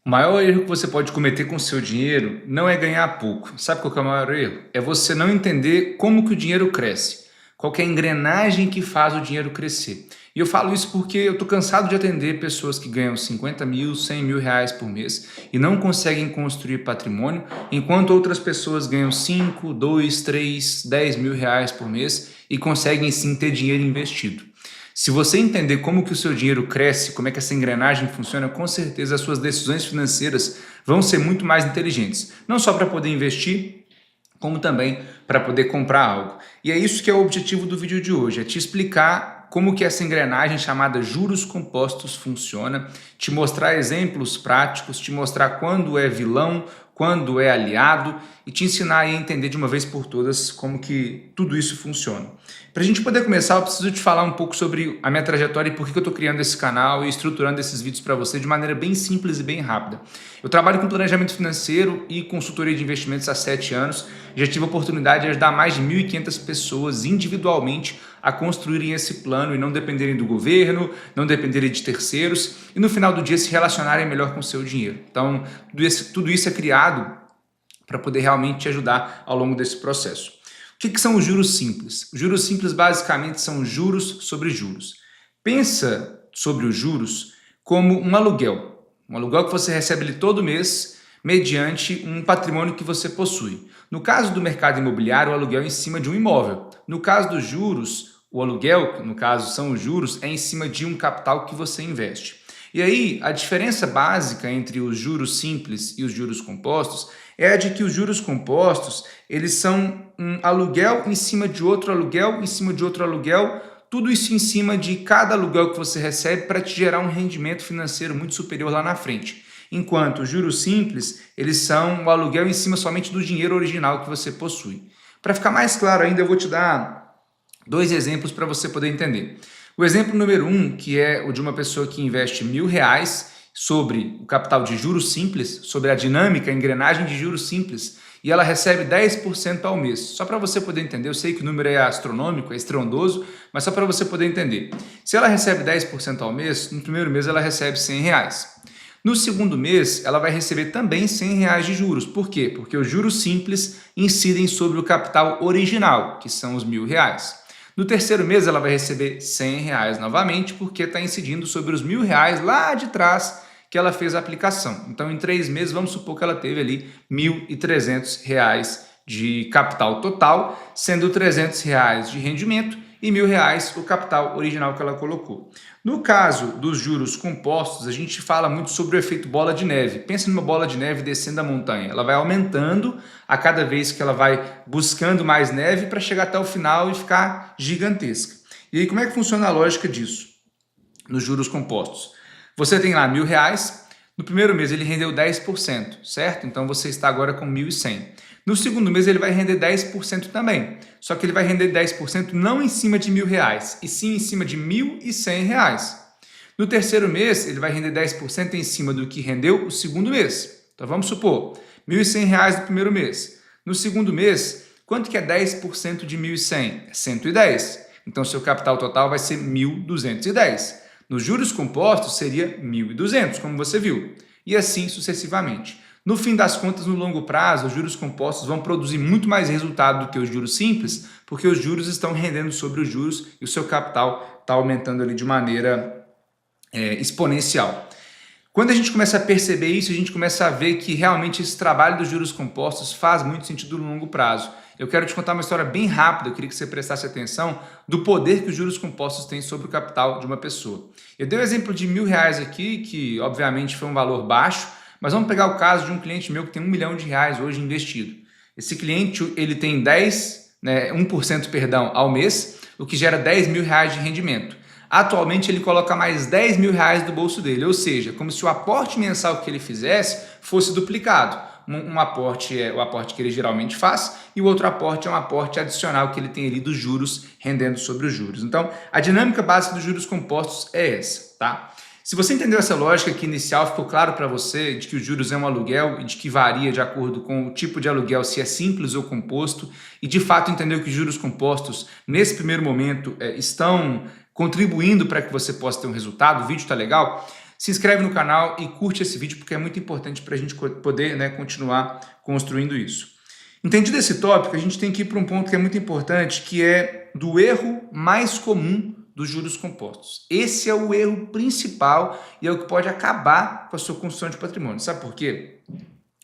O maior erro que você pode cometer com o seu dinheiro não é ganhar pouco. Sabe qual que é o maior erro? É você não entender como que o dinheiro cresce. Qual que é a engrenagem que faz o dinheiro crescer. E eu falo isso porque eu estou cansado de atender pessoas que ganham 50 mil, 100 mil reais por mês e não conseguem construir patrimônio, enquanto outras pessoas ganham 5, 2, 3, 10 mil reais por mês e conseguem sim ter dinheiro investido. Se você entender como que o seu dinheiro cresce, como é que essa engrenagem funciona, com certeza as suas decisões financeiras vão ser muito mais inteligentes. Não só para poder investir, como também para poder comprar algo. E é isso que é o objetivo do vídeo de hoje, é te explicar como que essa engrenagem chamada juros compostos funciona, te mostrar exemplos práticos, te mostrar quando é vilão, quando é aliado e te ensinar a entender de uma vez por todas como que tudo isso funciona. Para a gente poder começar, eu preciso te falar um pouco sobre a minha trajetória e por que eu estou criando esse canal e estruturando esses vídeos para você de maneira bem simples e bem rápida. Eu trabalho com planejamento financeiro e consultoria de investimentos há 7 anos. Já tive a oportunidade de ajudar mais de 1.500 pessoas individualmente a construírem esse plano e não dependerem do governo, não dependerem de terceiros e no final do dia se relacionarem melhor com o seu dinheiro. Então, tudo isso é criado para poder realmente te ajudar ao longo desse processo. O que são os juros simples? Os juros simples basicamente são juros sobre juros. Pensa sobre os juros como um aluguel que você recebe ali todo mês mediante um patrimônio que você possui. No caso do mercado imobiliário, o aluguel é em cima de um imóvel. No caso dos juros, o aluguel, no caso são os juros, é em cima de um capital que você investe. E aí, a diferença básica entre os juros simples e os juros compostos é a de que os juros compostos, eles são um aluguel em cima de outro aluguel, em cima de outro aluguel, tudo isso em cima de cada aluguel que você recebe para te gerar um rendimento financeiro muito superior lá na frente. Enquanto os juros simples, eles são o aluguel em cima somente do dinheiro original que você possui. Para ficar mais claro ainda, eu vou te dar 2 exemplos para você poder entender. O exemplo número 1, que é o de uma pessoa que investe R$1.000 sobre o capital de juros simples, sobre a dinâmica, a engrenagem de juros simples, e ela recebe 10% ao mês. Só para você poder entender, eu sei que o número é astronômico, é estrondoso, mas só para você poder entender. Se ela recebe 10% ao mês, no primeiro mês ela recebe R$100. No segundo mês, ela vai receber também R$100 de juros. Por quê? Porque os juros simples incidem sobre o capital original, que são os R$1.000. No terceiro mês, ela vai receber R$100 novamente, porque está incidindo sobre os R$1.000 lá de trás que ela fez a aplicação. Então, em 3 meses, vamos supor que ela teve ali R$1.300 de capital total, sendo R$300 de rendimento e R$1.000 o capital original que ela colocou. No caso dos juros compostos, a gente fala muito sobre o efeito bola de neve. Pensa numa bola de neve descendo a montanha. Ela vai aumentando a cada vez que ela vai buscando mais neve para chegar até o final e ficar gigantesca. E aí, como é que funciona a lógica disso nos juros compostos? Você tem lá R$1.000, no primeiro mês ele rendeu 10%, certo? Então você está agora com 1.100. No segundo mês ele vai render 10% também, só que ele vai render 10% não em cima de R$1.000, e sim em cima de R$1.100. No terceiro mês ele vai render 10% em cima do que rendeu o segundo mês. Então vamos supor, R$1.100 no primeiro mês. No segundo mês, quanto que é 10% de 1.100? É 110. Então seu capital total vai ser 1.210. Nos juros compostos seria 1.200, como você viu, e assim sucessivamente. No fim das contas, no longo prazo, os juros compostos vão produzir muito mais resultado do que os juros simples, porque os juros estão rendendo sobre os juros e o seu capital está aumentando ali de maneira exponencial. Quando a gente começa a perceber isso, a gente começa a ver que realmente esse trabalho dos juros compostos faz muito sentido no longo prazo. Eu quero te contar uma história bem rápida, eu queria que você prestasse atenção do poder que os juros compostos têm sobre o capital de uma pessoa. Eu dei o exemplo de R$1.000 aqui, que obviamente foi um valor baixo, mas vamos pegar o caso de um cliente meu que tem R$1 milhão hoje investido. Esse cliente ele tem 1% perdão, ao mês, o que gera R$10.000 de rendimento. Atualmente ele coloca mais R$10.000 do bolso dele, ou seja, como se o aporte mensal que ele fizesse fosse duplicado. Um aporte é o aporte que ele geralmente faz e o outro aporte é um aporte adicional que ele tem ali dos juros rendendo sobre os juros. Então, a dinâmica básica dos juros compostos é essa, tá? Se você entendeu essa lógica aqui inicial, ficou claro para você de que os juros é um aluguel e de que varia de acordo com o tipo de aluguel, se é simples ou composto, e de fato entendeu que os juros compostos, nesse primeiro momento, estão contribuindo para que você possa ter um resultado, o vídeo está legal? Se inscreve no canal e curte esse vídeo porque é muito importante para a gente poder, né, continuar construindo isso. Entendido esse tópico, a gente tem que ir para um ponto que é muito importante, que é do erro mais comum dos juros compostos. Esse é o erro principal e é o que pode acabar com a sua construção de patrimônio. Sabe por quê?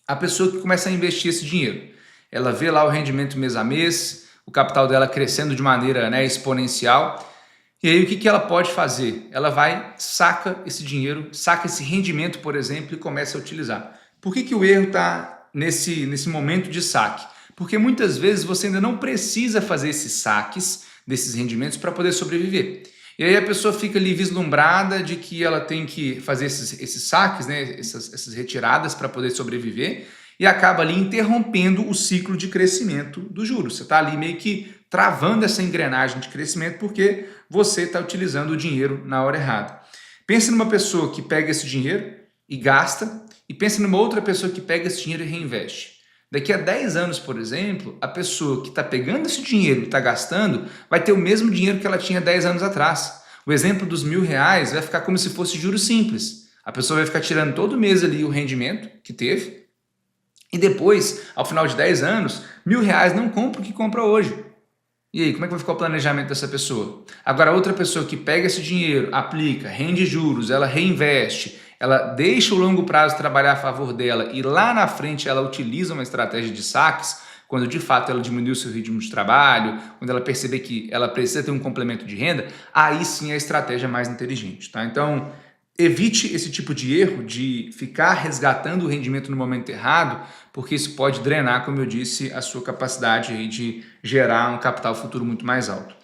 A pessoa que começa a investir esse dinheiro, ela vê lá o rendimento mês a mês, o capital dela crescendo de maneira, né, exponencial, e aí o que ela pode fazer? Ela vai, saca esse dinheiro, saca esse rendimento, por exemplo, e começa a utilizar. Por que o erro está nesse momento de saque? Porque muitas vezes você ainda não precisa fazer esses saques desses rendimentos para poder sobreviver. E aí a pessoa fica ali vislumbrada de que ela tem que fazer esses saques, né, essas retiradas para poder sobreviver, e acaba ali interrompendo o ciclo de crescimento dos juros. Você está ali meio que travando essa engrenagem de crescimento porque você está utilizando o dinheiro na hora errada. Pense numa pessoa que pega esse dinheiro e gasta, e pense numa outra pessoa que pega esse dinheiro e reinveste. Daqui a 10 anos, por exemplo, a pessoa que está pegando esse dinheiro e está gastando vai ter o mesmo dinheiro que ela tinha 10 anos atrás. O exemplo dos R$1.000 vai ficar como se fosse juros simples. A pessoa vai ficar tirando todo mês ali o rendimento que teve e depois, ao final de 10 anos, R$1.000 não compra o que compra hoje. E aí, como é que vai ficar o planejamento dessa pessoa? Agora, outra pessoa que pega esse dinheiro, aplica, rende juros, ela reinveste, ela deixa o longo prazo trabalhar a favor dela e lá na frente ela utiliza uma estratégia de saques, quando de fato ela diminui o seu ritmo de trabalho, quando ela perceber que ela precisa ter um complemento de renda, aí sim é a estratégia mais inteligente, tá? Então, evite esse tipo de erro de ficar resgatando o rendimento no momento errado, porque isso pode drenar, como eu disse, a sua capacidade aí de gerar um capital futuro muito mais alto.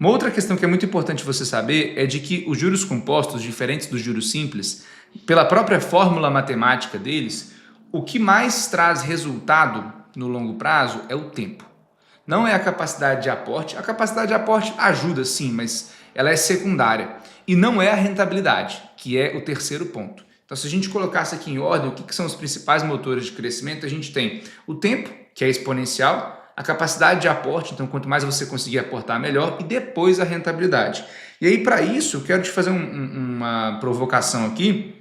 Uma outra questão que é muito importante você saber é de que os juros compostos, diferentes dos juros simples, pela própria fórmula matemática deles, o que mais traz resultado no longo prazo é o tempo. Não é a capacidade de aporte. A capacidade de aporte ajuda sim, mas ela é secundária. E não é a rentabilidade, que é o terceiro ponto. Então, se a gente colocasse aqui em ordem o que são os principais motores de crescimento, a gente tem o tempo, que é exponencial, a capacidade de aporte, então quanto mais você conseguir aportar, melhor, e depois a rentabilidade. E aí, para isso, eu quero te fazer uma provocação aqui,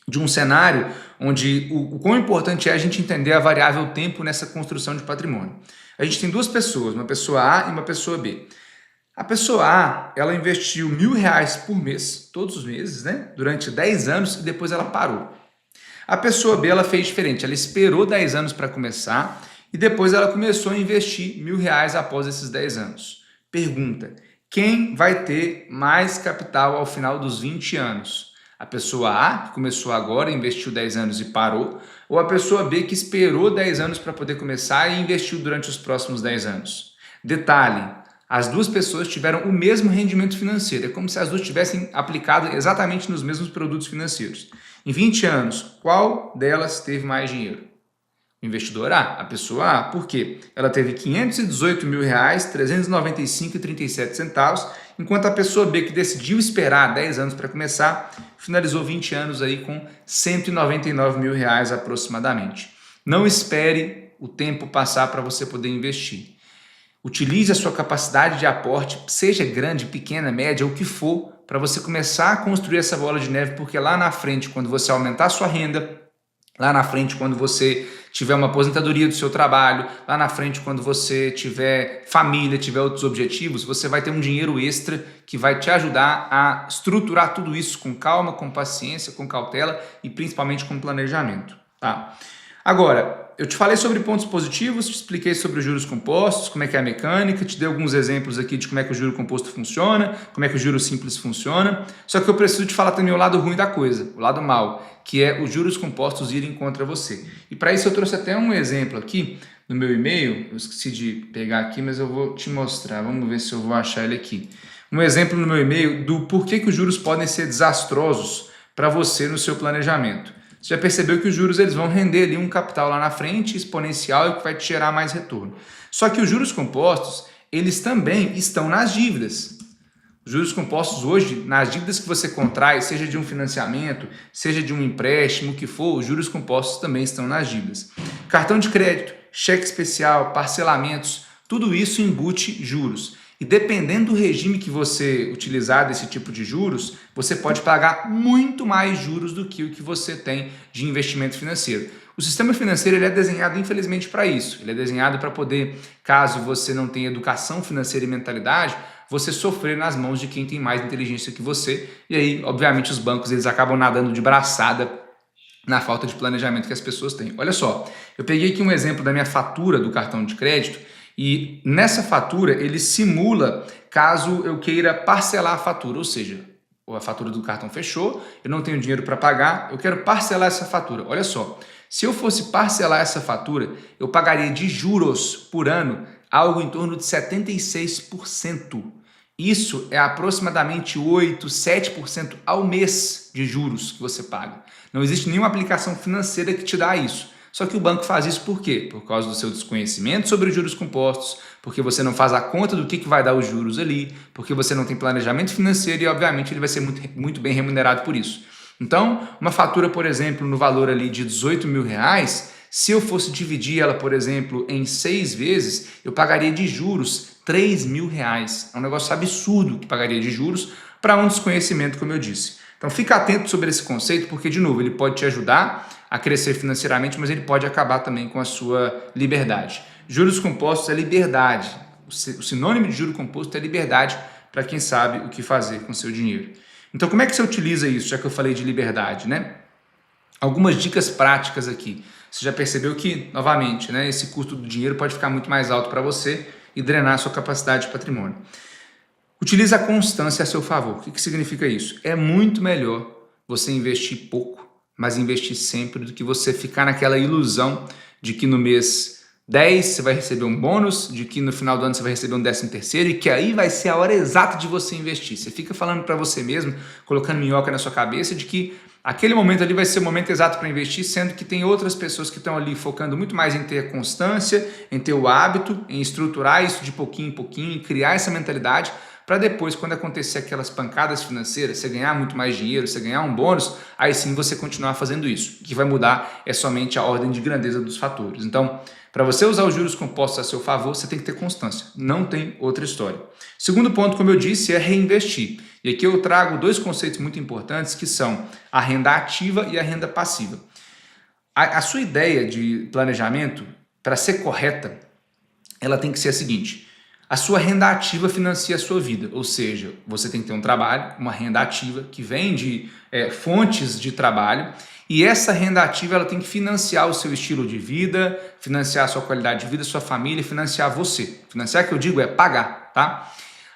de um cenário onde o quão importante é a gente entender a variável tempo nessa construção de patrimônio. A gente tem duas pessoas, uma pessoa A e uma pessoa B. A pessoa A, ela investiu R$1.000 por mês, todos os meses, né? Durante 10 anos e depois ela parou. A pessoa B, ela fez diferente, ela esperou 10 anos para começar e depois ela começou a investir R$1.000 após esses 10 anos. Pergunta, quem vai ter mais capital ao final dos 20 anos? A pessoa A, que começou agora, investiu 10 anos e parou, ou a pessoa B, que esperou 10 anos para poder começar e investiu durante os próximos 10 anos? Detalhe, as duas pessoas tiveram o mesmo rendimento financeiro, é como se as duas tivessem aplicado exatamente nos mesmos produtos financeiros. Em 20 anos, qual delas teve mais dinheiro? O investidor A, a pessoa A. Por quê? Ela teve R$518.000, 395,37 centavos, enquanto a pessoa B, que decidiu esperar 10 anos para começar, finalizou 20 anos aí com R$199.000 aproximadamente. Não espere o tempo passar para você poder investir. Utilize a sua capacidade de aporte, seja grande, pequena, média, o que for, para você começar a construir essa bola de neve, porque lá na frente, quando você aumentar a sua renda, lá na frente, quando você tiver uma aposentadoria do seu trabalho, lá na frente, quando você tiver família, tiver outros objetivos, você vai ter um dinheiro extra que vai te ajudar a estruturar tudo isso com calma, com paciência, com cautela e principalmente com planejamento, tá? Agora, eu te falei sobre pontos positivos, te expliquei sobre os juros compostos, como é que é a mecânica, te dei alguns exemplos aqui de como é que o juro composto funciona, como é que o juro simples funciona, só que eu preciso te falar também o lado ruim da coisa, o lado mal, que é os juros compostos irem contra você. E para isso eu trouxe até um exemplo aqui no meu e-mail, eu esqueci de pegar aqui, mas eu vou te mostrar, vamos ver se eu vou achar ele aqui. Um exemplo no meu e-mail do porquê que os juros podem ser desastrosos para você no seu planejamento. Você já percebeu que os juros eles vão render ali um capital lá na frente, exponencial, e que vai te gerar mais retorno. Só que os juros compostos, eles também estão nas dívidas. Os juros compostos hoje, nas dívidas que você contrai, seja de um financiamento, seja de um empréstimo, o que for, os juros compostos também estão nas dívidas. Cartão de crédito, cheque especial, parcelamentos, tudo isso embute juros. E dependendo do regime que você utilizar desse tipo de juros, você pode pagar muito mais juros do que o que você tem de investimento financeiro. O sistema financeiro ele é desenhado, infelizmente, para isso. Ele é desenhado para poder, caso você não tenha educação financeira e mentalidade, você sofrer nas mãos de quem tem mais inteligência que você. E aí, obviamente, os bancos eles acabam nadando de braçada na falta de planejamento que as pessoas têm. Olha só, eu peguei aqui um exemplo da minha fatura do cartão de crédito e nessa fatura ele simula caso eu queira parcelar a fatura, ou seja, a fatura do cartão fechou, eu não tenho dinheiro para pagar, eu quero parcelar essa fatura. Olha só, se eu fosse parcelar essa fatura, eu pagaria de juros por ano algo em torno de 76%. Isso é aproximadamente 8, 7% ao mês de juros que você paga. Não existe nenhuma aplicação financeira que te dá isso. Só que o banco faz isso por quê? Por causa do seu desconhecimento sobre os juros compostos, porque você não faz a conta do que vai dar os juros ali, porque você não tem planejamento financeiro e, obviamente, ele vai ser muito bem remunerado por isso. Então, uma fatura, por exemplo, no valor ali de R$18.000, se eu fosse dividir ela, por exemplo, em 6 vezes, eu pagaria de juros R$3.000. É um negócio absurdo que pagaria de juros para um desconhecimento, como eu disse. Então, fica atento sobre esse conceito, porque, de novo, ele pode te ajudar a crescer financeiramente, mas ele pode acabar também com a sua liberdade. Juros compostos é liberdade. O sinônimo de juro composto é liberdade para quem sabe o que fazer com o seu dinheiro. Então, como é que você utiliza isso, já que eu falei de liberdade, né? Algumas dicas práticas aqui. Você já percebeu que, novamente, né, esse custo do dinheiro pode ficar muito mais alto para você e drenar a sua capacidade de patrimônio. Utilize a constância a seu favor. O que significa isso? É muito melhor você investir pouco, mas investir sempre, do que você ficar naquela ilusão de que no mês 10 você vai receber um bônus, de que no final do ano você vai receber um 13º e que aí vai ser a hora exata de você investir. Você fica falando para você mesmo, colocando minhoca na sua cabeça de que aquele momento ali vai ser o momento exato para investir, sendo que tem outras pessoas que estão ali focando muito mais em ter a constância, em ter o hábito, em estruturar isso de pouquinho em pouquinho, criar essa mentalidade, para depois, quando acontecer aquelas pancadas financeiras, você ganhar muito mais dinheiro, você ganhar um bônus, aí sim você continuar fazendo isso. O que vai mudar é somente a ordem de grandeza dos fatores. Então, para você usar os juros compostos a seu favor, você tem que ter constância. Não tem outra história. Segundo ponto, como eu disse, é reinvestir. E aqui eu trago 2 conceitos muito importantes, que são a renda ativa e a renda passiva. A sua ideia de planejamento, para ser correta, ela tem que ser a seguinte: a sua renda ativa financia a sua vida, ou seja, você tem que ter um trabalho, uma renda ativa que vem de fontes de trabalho, e essa renda ativa ela tem que financiar o seu estilo de vida, financiar a sua qualidade de vida, sua família, financiar você. Financiar, que eu digo, é pagar, tá?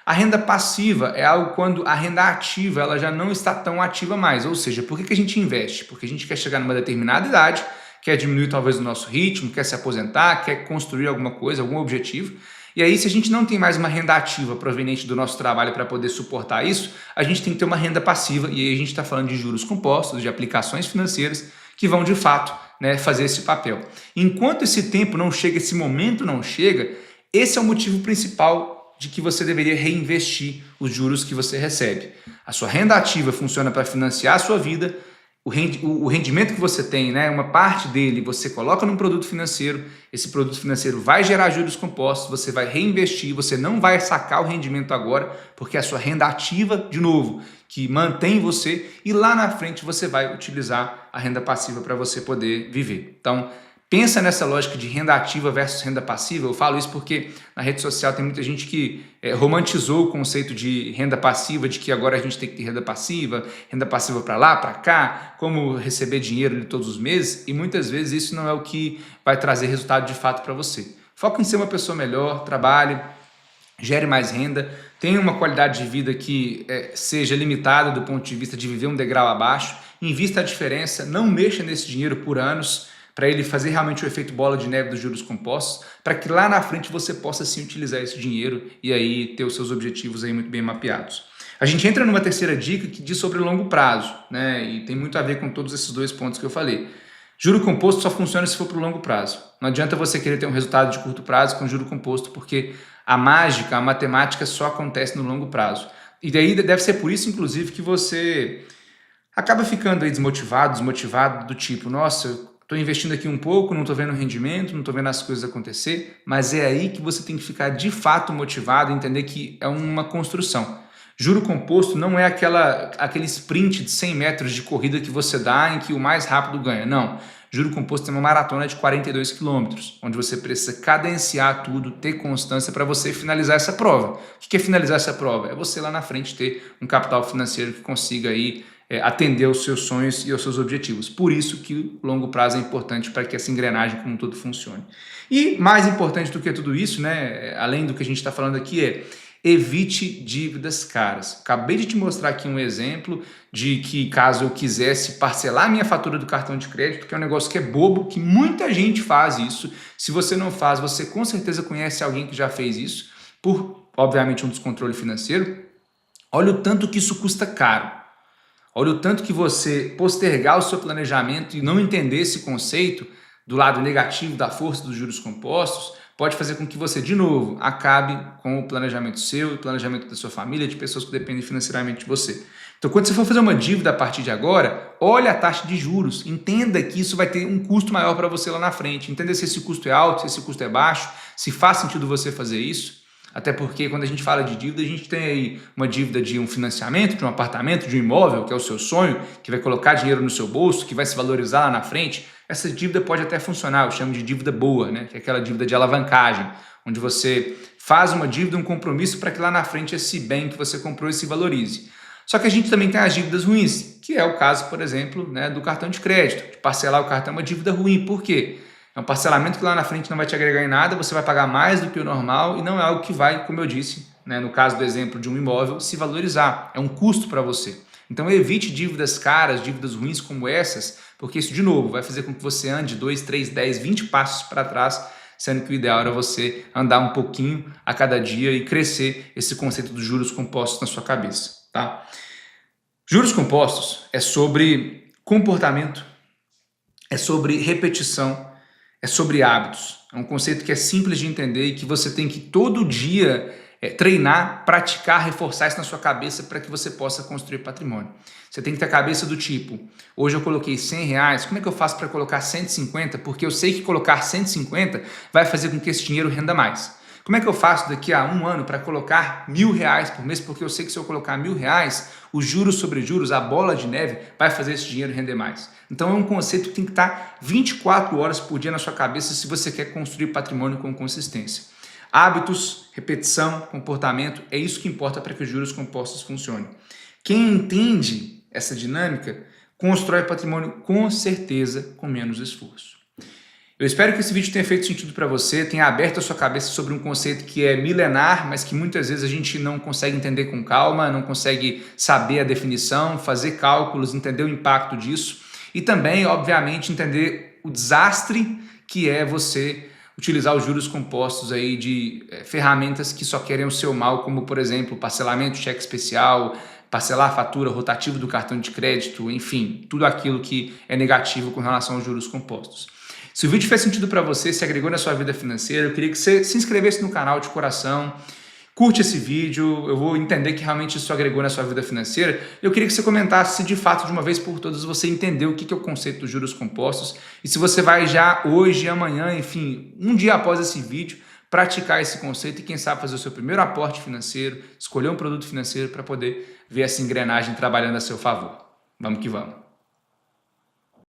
A renda passiva é algo quando a renda ativa ela já não está tão ativa mais, ou seja, por que a gente investe? Porque a gente quer chegar numa determinada idade, quer diminuir talvez o nosso ritmo, quer se aposentar, quer construir alguma coisa, algum objetivo. E aí, se a gente não tem mais uma renda ativa proveniente do nosso trabalho para poder suportar isso, a gente tem que ter uma renda passiva, e aí a gente está falando de juros compostos, de aplicações financeiras que vão de fato, né, fazer esse papel. Enquanto esse tempo não chega, esse momento não chega, esse é o motivo principal de que você deveria reinvestir os juros que você recebe. A sua renda ativa funciona para financiar a sua vida. O rendimento que você tem, né, uma parte dele você coloca num produto financeiro, esse produto financeiro vai gerar juros compostos, você vai reinvestir, você não vai sacar o rendimento agora, porque é a sua renda ativa, de novo, que mantém você, e lá na frente você vai utilizar a renda passiva para você poder viver. Então, pensa nessa lógica de renda ativa versus renda passiva. Eu falo isso porque na rede social tem muita gente que romantizou o conceito de renda passiva, de que agora a gente tem que ter renda passiva para lá, para cá, como receber dinheiro de todos os meses, e muitas vezes isso não é o que vai trazer resultado de fato para você. Foca em ser uma pessoa melhor, trabalhe, gere mais renda, tenha uma qualidade de vida que seja limitada do ponto de vista de viver um degrau abaixo, invista a diferença, não mexa nesse dinheiro por anos, para ele fazer realmente o efeito bola de neve dos juros compostos, para que lá na frente você possa sim utilizar esse dinheiro e aí ter os seus objetivos aí muito bem mapeados. A gente entra numa terceira dica que diz sobre o longo prazo, né? E tem muito a ver com todos esses 2 pontos que eu falei. Juro composto só funciona se for para o longo prazo. Não adianta você querer ter um resultado de curto prazo com juro composto, porque a mágica, a matemática só acontece no longo prazo. E daí deve ser por isso, inclusive, que você acaba ficando aí desmotivado, do tipo, nossa, eu estou investindo aqui um pouco, não estou vendo rendimento, não estou vendo as coisas acontecer, mas é aí que você tem que ficar de fato motivado e entender que é uma construção. Juro composto não é aquele sprint de 100 metros de corrida que você dá em que o mais rápido ganha, não. Juro composto é uma maratona de 42 quilômetros, onde você precisa cadenciar tudo, ter constância para você finalizar essa prova. O que é finalizar essa prova? É você lá na frente ter um capital financeiro que consiga aí atender aos seus sonhos e aos seus objetivos. Por isso que o longo prazo é importante para que essa engrenagem como um todo funcione. E mais importante do que tudo isso, né, além do que a gente está falando aqui, é evite dívidas caras. Acabei de te mostrar aqui um exemplo de que caso eu quisesse parcelar minha fatura do cartão de crédito, que é um negócio que é bobo, que muita gente faz isso. Se você não faz, você com certeza conhece alguém que já fez isso, por, obviamente, um descontrole financeiro. Olha o tanto que isso custa caro. Olha o tanto que você postergar o seu planejamento e não entender esse conceito do lado negativo da força dos juros compostos pode fazer com que você, de novo, acabe com o planejamento seu e o planejamento da sua família, de pessoas que dependem financeiramente de você. Então, quando você for fazer uma dívida a partir de agora, olhe a taxa de juros, entenda que isso vai ter um custo maior para você lá na frente, entenda se esse custo é alto, se esse custo é baixo, se faz sentido você fazer isso. Até porque quando a gente fala de dívida, a gente tem aí uma dívida de um financiamento, de um apartamento, de um imóvel, que é o seu sonho, que vai colocar dinheiro no seu bolso, que vai se valorizar lá na frente. Essa dívida pode até funcionar, eu chamo de dívida boa, né? Que é aquela dívida de alavancagem, onde você faz uma dívida, um compromisso para que lá na frente esse bem que você comprou se valorize. Só que a gente também tem as dívidas ruins, que é o caso, por exemplo, né, do cartão de crédito. De parcelar o cartão é uma dívida ruim, por quê? É um parcelamento que lá na frente não vai te agregar em nada, você vai pagar mais do que o normal e não é algo que vai, como eu disse, né, no caso do exemplo de um imóvel, se valorizar. É um custo para você. Então evite dívidas caras, dívidas ruins como essas, porque isso, de novo, vai fazer com que você ande 2, 3, 10, 20 passos para trás, sendo que o ideal era você andar um pouquinho a cada dia e crescer esse conceito dos juros compostos na sua cabeça. Tá? Juros compostos é sobre comportamento, é sobre repetição, é sobre hábitos. É um conceito que é simples de entender e que você tem que todo dia treinar, praticar, reforçar isso na sua cabeça para que você possa construir patrimônio. Você tem que ter a cabeça do tipo, hoje eu coloquei R$100, como é que eu faço para colocar 150? Porque eu sei que colocar 150 vai fazer com que esse dinheiro renda mais. Como é que eu faço daqui a um ano para colocar R$1.000 por mês? Porque eu sei que se eu colocar R$1.000, os juros sobre juros, a bola de neve, vai fazer esse dinheiro render mais. Então é um conceito que tem que estar 24 horas por dia na sua cabeça se você quer construir patrimônio com consistência. Hábitos, repetição, comportamento, é isso que importa para que os juros compostos funcionem. Quem entende essa dinâmica, constrói patrimônio com certeza com menos esforço. Eu espero que esse vídeo tenha feito sentido para você, tenha aberto a sua cabeça sobre um conceito que é milenar, mas que muitas vezes a gente não consegue entender com calma, não consegue saber a definição, fazer cálculos, entender o impacto disso e também, obviamente, entender o desastre que é você utilizar os juros compostos aí de ferramentas que só querem o seu mal, como, por exemplo, parcelamento, cheque especial, parcelar a fatura, rotativo do cartão de crédito, enfim, tudo aquilo que é negativo com relação aos juros compostos. Se o vídeo fez sentido para você, se agregou na sua vida financeira, eu queria que você se inscrevesse no canal de coração, curte esse vídeo, eu vou entender que realmente isso agregou na sua vida financeira. Eu queria que você comentasse se de fato, de uma vez por todas, você entendeu o que é o conceito dos juros compostos e se você vai já hoje, amanhã, enfim, um dia após esse vídeo, praticar esse conceito e quem sabe fazer o seu primeiro aporte financeiro, escolher um produto financeiro para poder ver essa engrenagem trabalhando a seu favor. Vamos que vamos!